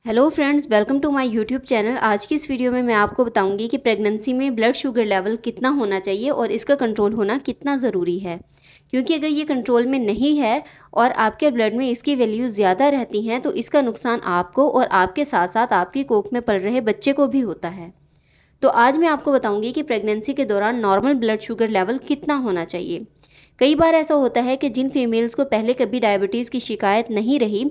Hello friends, welcome to my YouTube channel. आज की इस वीडियो में मैं आपको बताऊंगी कि प्रेगनेंसी में ब्लड शुगर लेवल कितना होना चाहिए और इसका कंट्रोल होना कितना ज़रूरी है। क्योंकि अगर ये कंट्रोल में नहीं है और आपके ब्लड में इसकी वैल्यू ज़्यादा रहती हैं तो इसका नुकसान आपको और आपके साथ साथ आपकी कोख में पल रहे बच्चे को भी होता है। तो आज मैं आपको बताऊंगी कि प्रेगनेंसी के दौरान नॉर्मल ब्लड शुगर लेवल कितना होना चाहिए। कई बार ऐसा होता है कि जिन फीमेल्स को पहले कभी डायबिटीज़ की शिकायत नहीं रही,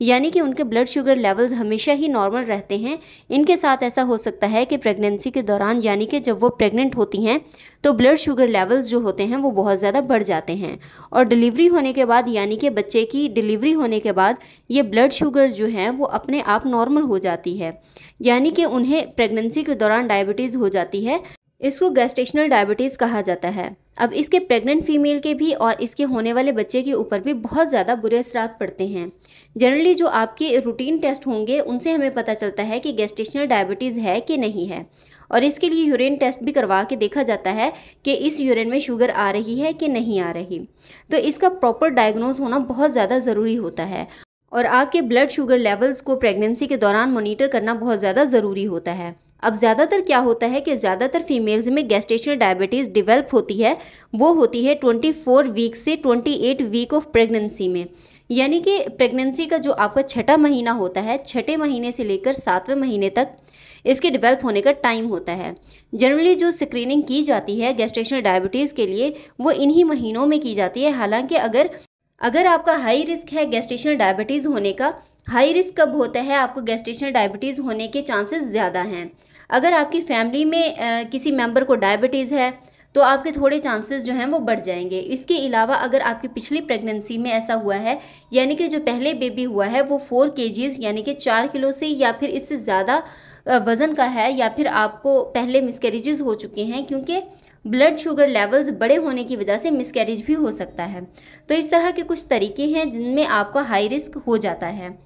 यानी कि उनके ब्लड शुगर लेवल्स हमेशा ही नॉर्मल रहते हैं, इनके साथ ऐसा हो सकता है कि प्रेगनेंसी के दौरान यानी कि जब वो प्रेग्नेंट होती हैं तो ब्लड शुगर लेवल्स जो होते हैं वो बहुत ज़्यादा बढ़ जाते हैं और डिलीवरी होने के बाद यानी कि बच्चे की डिलीवरी होने के बाद ये ब्लड शुगर जो हैं वो अपने आप नॉर्मल हो जाती है, यानी कि उन्हें प्रेगनेंसी के दौरान डायबिटीज़ हो जाती है। इसको गेस्टेशनल डायबिटीज़ कहा जाता है। अब इसके प्रेग्नेंट फीमेल के भी और इसके होने वाले बच्चे के ऊपर भी बहुत ज़्यादा बुरे असरात पड़ते हैं। जनरली जो आपके रूटीन टेस्ट होंगे उनसे हमें पता चलता है कि गेस्टेशनल डायबिटीज़ है कि नहीं है, और इसके लिए यूरिन टेस्ट भी करवा के देखा जाता है कि इस यूरिन में शुगर आ रही है कि नहीं आ रही। तो इसका प्रॉपर डायग्नोज होना बहुत ज़्यादा ज़रूरी होता है और आपके ब्लड शुगर लेवल्स को प्रेगनेंसी के दौरान मॉनिटर करना बहुत ज़्यादा ज़रूरी होता है। अब ज़्यादातर क्या होता है कि ज़्यादातर फीमेल्स में गेस्टेशनल डायबिटीज़ डेवलप होती है, वो होती है 24 वीक से 28 वीक ऑफ प्रेगनेंसी में, यानी कि प्रेगनेंसी का जो आपका छठा महीना होता है, छठे महीने से लेकर 7वें महीने तक इसके डेवलप होने का टाइम होता है। जनरली जो स्क्रीनिंग की जाती है गेस्टेशनल डायबिटीज़ के लिए वो इन्हीं महीनों में की जाती है। हालांकि अगर आपका हाई रिस्क है गेस्टेशनल डायबिटीज़ होने का, हाई रिस्क कब होता है, आपको गेस्टेशनल डायबिटीज़ होने के चांसेस ज़्यादा हैं। अगर आपकी फैमिली में किसी मेंबर को डायबिटीज़ है तो आपके थोड़े चांसेस जो हैं वो बढ़ जाएंगे। इसके अलावा अगर आपकी पिछली प्रेगनेंसी में ऐसा हुआ है, यानी कि जो पहले बेबी हुआ है वो 4 kgs यानी कि 4 किलो से या फिर इससे ज़्यादा वज़न का है, या फिर आपको पहले मिसकैरेजेस हो चुके हैं, क्योंकि ब्लड शुगर लेवल्स बड़े होने की वजह से मिसकैरेज भी हो सकता है। तो इस तरह के कुछ तरीके हैं जिनमें आपका हाई रिस्क हो जाता है।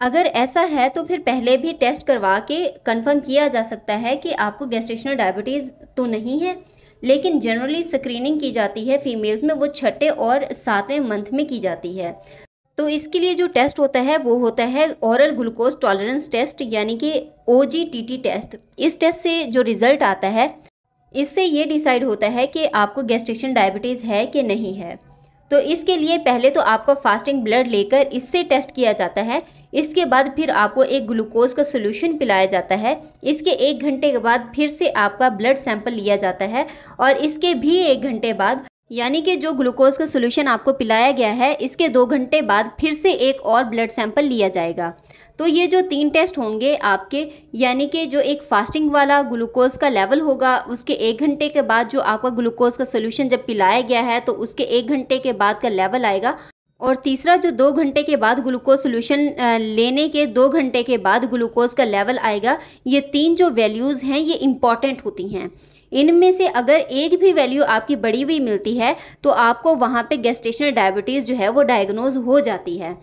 अगर ऐसा है तो फिर पहले भी टेस्ट करवा के कंफर्म किया जा सकता है कि आपको गेस्टेशनल डायबिटीज़ तो नहीं है, लेकिन जनरली स्क्रीनिंग की जाती है फीमेल्स में, वो छठे और 7वें मंथ में की जाती है। तो इसके लिए जो टेस्ट होता है वो होता है ओरल ग्लूकोज टॉलरेंस टेस्ट, यानी कि OGTT टेस्ट। इस टेस्ट से जो रिज़ल्ट आता है इससे ये डिसाइड होता है कि आपको गेस्टेशनल डायबिटीज़ है कि नहीं है। तो इसके लिए पहले तो आपका फास्टिंग ब्लड लेकर इससे टेस्ट किया जाता है। इसके बाद फिर आपको एक ग्लूकोज का सोल्यूशन पिलाया जाता है। इसके 1 घंटे के बाद फिर से आपका ब्लड सैंपल लिया जाता है और इसके भी 1 घंटे बाद, यानी कि जो ग्लूकोज का सोल्यूशन आपको पिलाया गया है इसके 2 घंटे बाद फिर से एक और ब्लड सैंपल लिया जाएगा। तो ये जो 3 टेस्ट होंगे आपके, यानी कि जो एक फास्टिंग वाला ग्लूकोज का लेवल होगा उसके 1 घंटे के बाद जो आपका ग्लूकोज का सोल्यूशन जब पिलाया गया है तो उसके 1 घंटे के बाद का लेवल आएगा, और तीसरा जो 2 घंटे के बाद ग्लूकोज सोल्यूशन लेने के 2 घंटे के बाद ग्लूकोज का लेवल आएगा। ये 3 जो वैल्यूज़ हैं ये इम्पॉर्टेंट होती हैं। इनमें से अगर एक भी वैल्यू आपकी बढ़ी हुई मिलती है तो आपको वहाँ पे गेस्टेशनल डायबिटीज़ जो है वो डायग्नोज हो जाती है।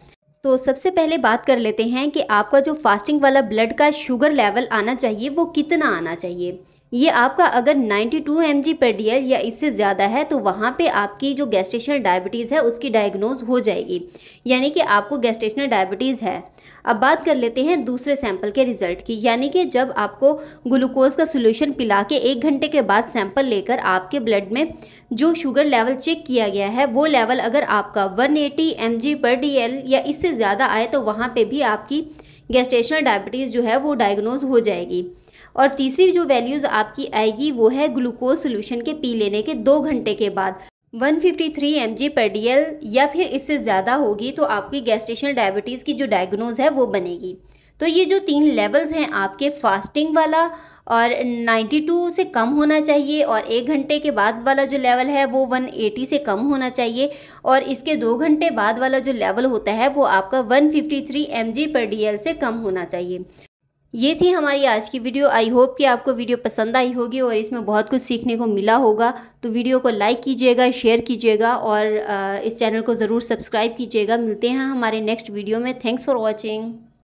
तो सबसे पहले बात कर लेते हैं कि आपका जो फास्टिंग वाला ब्लड का शुगर लेवल आना चाहिए वो कितना आना चाहिए। ये आपका अगर 92 mg/dl या इससे ज़्यादा है तो वहाँ पे आपकी जो गेस्टेशनल डायबिटीज़ है उसकी डायग्नोज हो जाएगी, यानी कि आपको गेस्टेशनल डायबिटीज़ है। अब बात कर लेते हैं दूसरे सैंपल के रिज़ल्ट की, यानी कि जब आपको ग्लूकोज का सोल्यूशन पिला के 1 घंटे के बाद सैंपल लेकर आपके ब्लड में जो शुगर लेवल चेक किया गया है वो लेवल अगर आपका 180 mg/dl या इससे ज़्यादा आए तो वहाँ पे भी आपकी गेस्टेशनल डायबिटीज़ जो है वो डायग्नोज हो जाएगी। और तीसरी जो वैल्यूज़ आपकी आएगी वो है ग्लूकोज सोल्यूशन के पी लेने के 2 घंटे के बाद 153 mg/dl या फिर इससे ज़्यादा होगी तो आपकी गेस्टेशनल डायबिटीज़ की जो डायग्नोज है वो बनेगी। तो ये जो 3 लेवल्स हैं आपके, फास्टिंग वाला और 92 से कम होना चाहिए, और 1 घंटे के बाद वाला जो लेवल है वो 180 से कम होना चाहिए, और इसके 2 घंटे बाद वाला जो लेवल होता है वो आपका 153 mg/dl से कम होना चाहिए। ये थी हमारी आज की वीडियो। आई होप कि आपको वीडियो पसंद आई होगी और इसमें बहुत कुछ सीखने को मिला होगा। तो वीडियो को लाइक कीजिएगा, शेयर कीजिएगा और इस चैनल को ज़रूर सब्सक्राइब कीजिएगा। मिलते हैं हमारे नेक्स्ट वीडियो में। Thanks for watching.